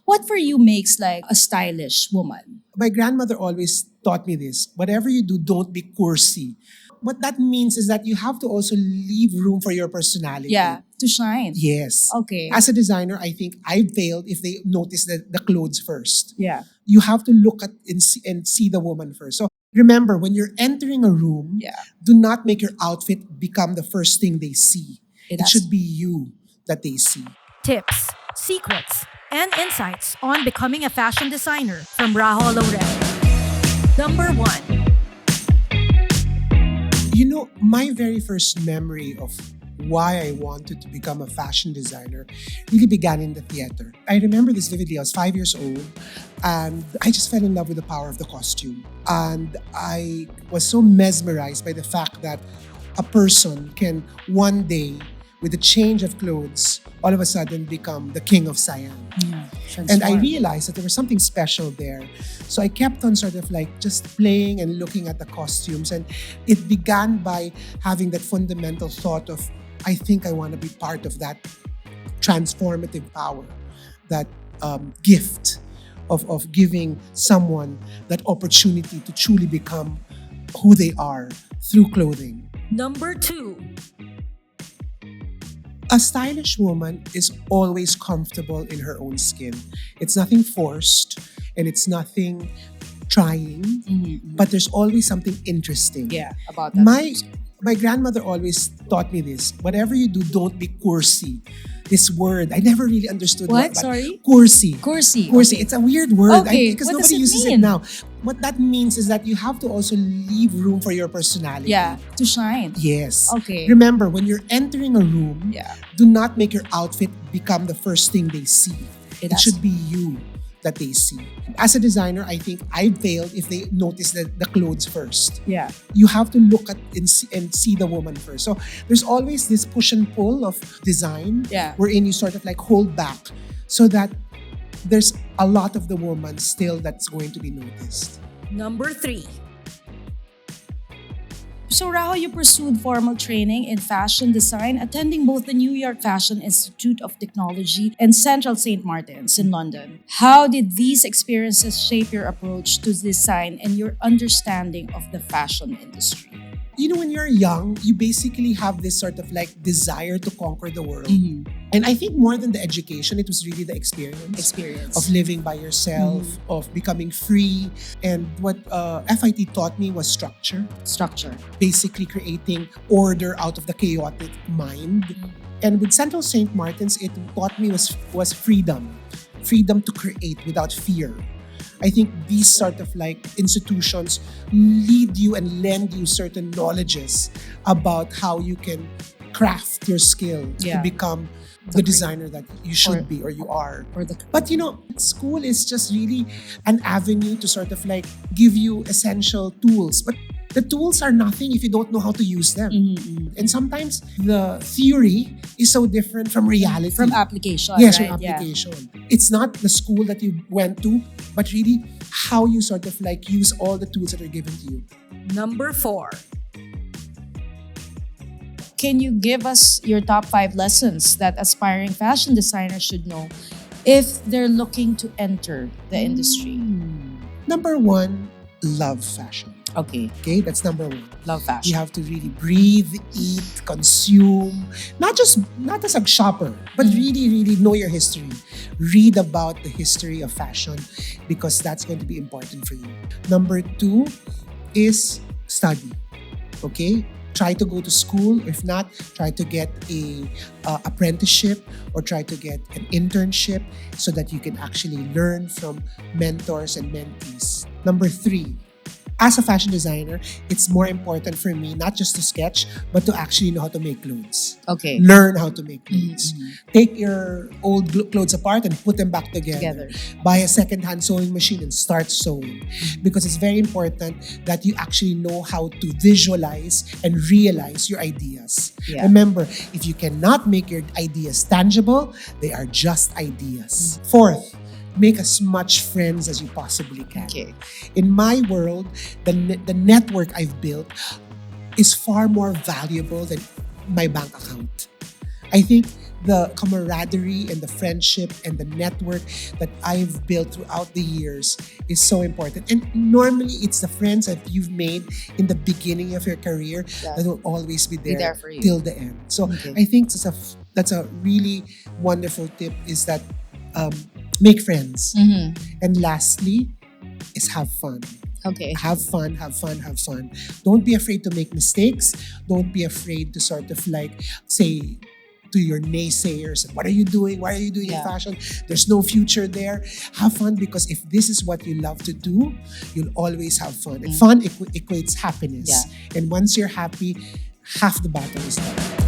What for you makes like a stylish woman? My grandmother always taught me this. Whatever you do, don't be coursey. What that means is that you have to also leave room for your personality. Yeah, to shine. Yes. Okay. As a designer, I think I failed if they notice the clothes first. Yeah. You have to look at and see the woman first. So remember, when you're entering a room, Yeah. do not make your outfit become the first thing they see. It has- should be you that they see. Tips, secrets, and insights on becoming a fashion designer from Rajo Laurel. Number 1. You know, my very first memory of why I wanted to become a fashion designer really began in the theater. I remember this vividly. I was 5 years old and I just fell in love with the power of the costume. And I was so mesmerized by the fact that a person can one day, with a change of clothes, all of a sudden become the king of Siam. Yeah. And I Transform. realized that there was something special there. So I kept on sort of like just playing and looking at the costumes. And it began by having that fundamental thought of, I think I want to be part of that transformative power, that gift of giving someone that opportunity to truly become who they are through clothing. Number 2. A stylish woman is always comfortable in her own skin. It's nothing forced and it's nothing trying, but there's always something interesting. Yeah, about that. My grandmother always taught me this. Whatever you do, don't be coursey. This word, I never really understood What? Sorry? Coursey. Coursey. Coursey. Okay. It's a weird word Okay, because what does nobody it uses mean? it now. What that means is that you have to also leave room for your personality. Yeah, to shine. Yes. Okay. Remember, when you're entering a room, Yeah. do not make your outfit become the first thing they see. It It has- should be you that they see. As a designer, I think I failed if they notice the clothes first. Yeah. You have to look at and see the woman first. So there's always this push and pull of design Yeah. wherein you sort of like hold back so that there's a lot of the woman still that's going to be noticed. Number 3. So, Raho, you pursued formal training in fashion design, attending both the New York Fashion Institute of Technology and Central St. Martin's in London. How did these experiences shape your approach to design and your understanding of the fashion industry? You know, when you're young, you basically have this sort of like desire to conquer the world. And I think more than the education, it was really the experience of living by yourself, of becoming free. And what FIT taught me was structure, Structure. basically creating order out of the chaotic mind. And with Central St. Martin's, it taught me was freedom to create without fear. I think these sort of like institutions lead you and lend you certain knowledges about how you can craft your skill Yeah. to become the designer that you should Or- be or you are. Or the But you know, school is just really an avenue to sort of like give you essential tools. But the tools are nothing if you don't know how to use them. And sometimes the theory is so different from reality. from application. Yes, right? your application. It's not the school that you went to, but really how you sort of like use all the tools that are given to you. Number 4. Can you give us your top 5 lessons that aspiring fashion designers should know if they're looking to enter the industry? Number 1, love fashion. Okay, Okay, that's number 1. love You fashion. have to really breathe, eat, consume, not as a shopper, but really know your history. Read about the history of fashion because that's going to be important for you. Number 2 is study. Okay? Try to go to school. If not, try to get a apprenticeship or try to get an internship so that you can actually learn from mentors and mentees. Number 3, as a fashion designer, it's more important for me not just to sketch, but to actually know how to make clothes. Okay. Learn how to make clothes. Take your old clothes apart and put them back together. Buy a second-hand sewing machine and start sewing. Because it's very important that you actually know how to visualize and realize your ideas. Yeah. Remember, if you cannot make your ideas tangible, they are just ideas. 4th, make as much friends as you possibly can. Okay. In my world, the network I've built is far more valuable than my bank account. I think the camaraderie and the friendship and the network that I've built throughout the years is so important. And normally it's the friends that you've made in the beginning of your career Yeah. that will always be there, there for you. till the end. So Okay. I think that's a really wonderful tip, is that make friends. Mhm. And lastly is have fun. Okay. Have fun, have fun, have fun. Don't be afraid to make mistakes. Don't be afraid to sort of like say to your naysayers, what are you doing? Why are you doing in Yeah. fashion? There's no future there. Have fun, because if this is what you love to do, you'll always have fun. And fun equates happiness. Yeah. And once you're happy, half the battle is done.